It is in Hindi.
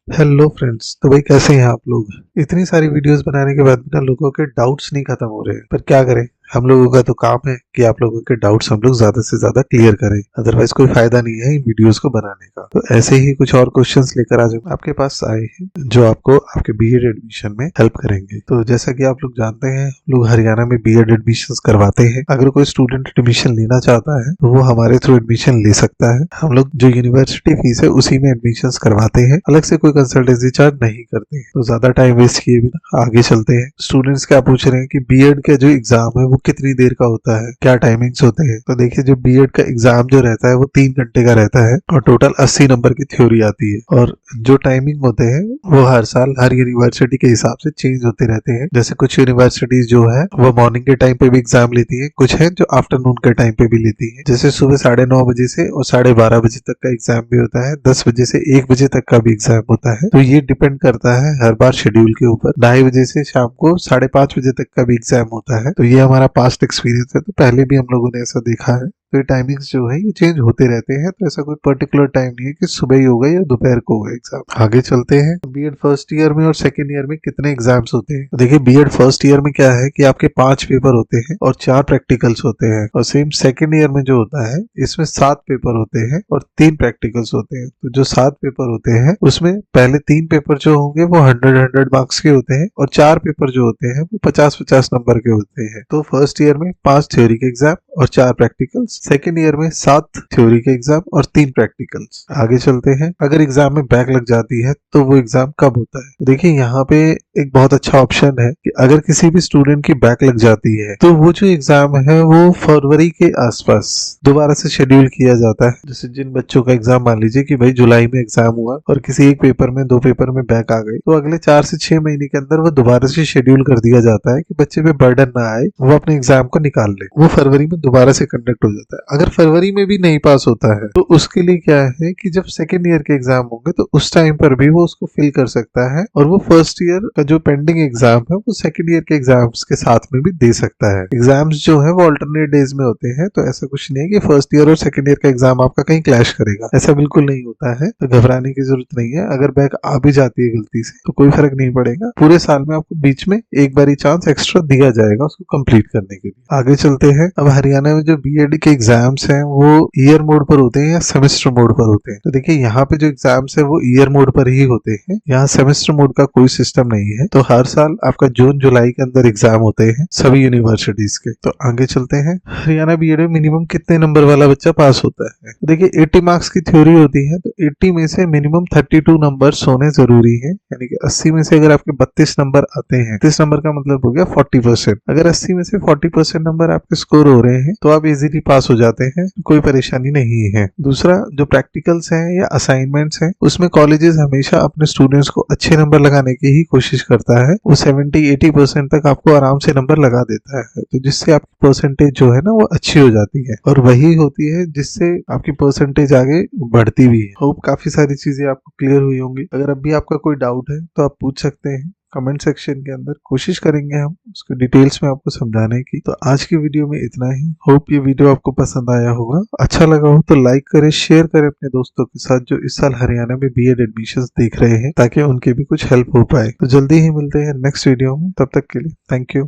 Hello friends. तो भाई कैसे हैं आप लोग। इतनी सारी वीडियोस बनाने के बाद भी ना लोगों के डाउट्स नहीं खत्म हो रहे हैं, पर क्या करें। हम लोगों का तो काम है कि आप लोगों के डाउट्स हम लोग ज्यादा से ज्यादा क्लियर करें, अदरवाइज कोई फायदा नहीं है इन वीडियोस को बनाने का। तो ऐसे ही कुछ और क्वेश्चंस लेकर आज हम आपके पास आए हैं जो आपको आपके बीएड एडमिशन में हेल्प करेंगे। तो जैसा कि आप लोग जानते हैं, हम लोग हरियाणा में बीएड एडमिशन करवाते हैं। अगर कोई स्टूडेंट एडमिशन लेना चाहता है तो वो हमारे थ्रू एडमिशन ले सकता है। हम लोग जो यूनिवर्सिटी फीस है उसी में एडमिशन करवाते हैं, अलग से कोई कंसल्टेंसी चार्ज नहीं करते हैं। तो ज्यादा टाइम वेस्ट किए बिना आगे चलते हैं। स्टूडेंट्स क्या पूछ रहे हैं कि बीएड का जो एग्जाम है वो कितनी देर का होता है, क्या टाइमिंग्स होते हैं। तो देखिए, जो बीएड का एग्जाम जो रहता है वो 3 घंटे का रहता है और टोटल 80 नंबर की थ्योरी आती है। और जो टाइमिंग होते हैं वो हर साल हर यूनिवर्सिटी के हिसाब से चेंज होते रहते हैं। जैसे कुछ यूनिवर्सिटीज जो है वो मॉर्निंग के टाइम पे भी एग्जाम लेती है, कुछ है जो आफ्टरनून के टाइम पे भी लेती है। जैसे सुबह 9:30 से और 12:30 बजे तक का एग्जाम भी होता है, 10 बजे से 1 बजे तक का भी एग्जाम होता है। तो ये डिपेंड करता है हर बार शेड्यूल के ऊपर। 2:30 बजे से शाम को 5:30 बजे तक का भी एग्जाम होता है। तो ये हमारा पास्ट एक्सपीरियंस है, तो पहले भी हम लोगों ने ऐसा देखा है। तो ये टाइमिंग्स जो है ये चेंज होते रहते हैं। तो ऐसा कोई पर्टिकुलर टाइम नहीं है कि सुबह ही होगा या दोपहर को होगा एग्जाम। आगे चलते हैं। बीएड फर्स्ट ईयर में और सेकेंड ईयर में कितने एग्जाम्स होते हैं। तो देखिए, बीएड फर्स्ट ईयर में क्या है कि आपके 5 पेपर होते हैं और 4 प्रैक्टिकल्स होते हैं। और सेम सेकेंड ईयर में जो होता है इसमें 7 पेपर होते हैं और 3 प्रैक्टिकल्स होते हैं। तो जो 7 पेपर होते हैं उसमें पहले 3 पेपर जो होंगे वो 100 मार्क्स के होते हैं और 4 पेपर जो होते हैं वो 50 नंबर के होते हैं। तो फर्स्ट ईयर में 5 थ्योरी के एग्जाम और 4 प्रैक्टिकल्स, सेकेंड ईयर में 7 थ्योरी के एग्जाम और 3 प्रैक्टिकल्स। आगे चलते हैं। अगर एग्जाम में बैक लग जाती है तो वो एग्जाम कब होता है। देखिए, यहाँ पे एक बहुत अच्छा ऑप्शन है कि अगर किसी भी स्टूडेंट की बैक लग जाती है तो वो जो एग्जाम है वो फरवरी के आसपास दोबारा से शेड्यूल किया जाता है। जैसे जिन बच्चों का एग्जाम मान लीजिए कि भाई जुलाई में एग्जाम हुआ और किसी एक पेपर में 2 पेपर में बैक आ गई, तो अगले 4 से 6 महीने के अंदर वो दोबारा से शेड्यूल कर दिया जाता है कि बच्चे पे बर्डन ना आए, वो अपने एग्जाम को निकाल ले। वो फरवरी में दोबारा से कंडक्ट हो जाता है। अगर फरवरी में भी नहीं पास होता है तो उसके लिए क्या है कि जब सेकेंड ईयर के एग्जाम होंगे तो उस टाइम पर भी वो उसको फिल कर सकता है और वो फर्स्ट ईयर का जो पेंडिंग एग्जाम है वो सेकेंड ईयर के एग्जाम्स के साथ में भी दे सकता है। एग्जाम्स जो है वो अल्टरनेट डेज में होते हैं, तो ऐसा कुछ नहीं है कि फर्स्ट ईयर और सेकेंड ईयर का एग्जाम आपका कहीं क्लैश करेगा, ऐसा बिल्कुल नहीं होता है। तो घबराने की जरूरत नहीं है। अगर बैक आ भी जाती है गलती से तो कोई फर्क नहीं पड़ेगा। पूरे साल में आपको बीच में एक बारी चांस एक्स्ट्रा दिया जाएगा उसको कंप्लीट करने के लिए। आगे चलते हैं। अब हरियाणा में जो बीएड के एग्जाम्स हैं वो ईयर मोड पर होते हैं या सेमेस्टर मोड पर होते हैं। तो देखिए, यहाँ पे जो एग्जाम्स है वो ईयर मोड पर ही होते हैं, यहाँ सेमेस्टर मोड का कोई सिस्टम नहीं है। तो हर साल आपका जून जुलाई के अंदर एग्जाम होते हैं सभी यूनिवर्सिटीज के। तो आगे चलते हैं। हरियाणा बीएड में मिनिमम कितने नंबर वाला बच्चा पास होता है। तो देखिए, 80 मार्क्स की थ्योरी होती है, तो 80 में से मिनिमम 32 नंबर होने जरूरी है। यानी कि 80 में से अगर आपके 32 नंबर आते हैं, 32 नंबर का मतलब हो गया 40%। अगर 80 में से 40% नंबर आपके स्कोर हो रहे हैं तो आप इजीली पास हो जाते हैं, कोई परेशानी नहीं है। दूसरा, जो प्रैक्टिकल्स हैं या असाइनमेंट्स हैं उसमें कॉलेजेस हमेशा अपने स्टूडेंट्स को अच्छे नंबर लगाने की ही कोशिश करता है। वो 70-80% तक आपको आराम से नंबर लगा देता है, तो जिससे आपकी परसेंटेज जो है ना वो अच्छी हो जाती है और वही होती है जिससे आपकी परसेंटेज आगे बढ़ती भी है। होप काफी सारी चीजें आपको क्लियर हुई होंगी। अगर अभी आपका कोई डाउट है तो आप पूछ सकते हैं कमेंट सेक्शन के अंदर। कोशिश करेंगे हम उसको डिटेल्स में आपको समझाने की। तो आज की वीडियो में इतना ही। होप ये वीडियो आपको पसंद आया होगा। अच्छा लगा हो तो लाइक करें, शेयर करें अपने दोस्तों के साथ जो इस साल हरियाणा में बीएड एडमिशंस देख रहे हैं, ताकि उनके भी कुछ हेल्प हो पाए। तो जल्दी ही मिलते हैं नेक्स्ट वीडियो में। तब तक के लिए थैंक यू।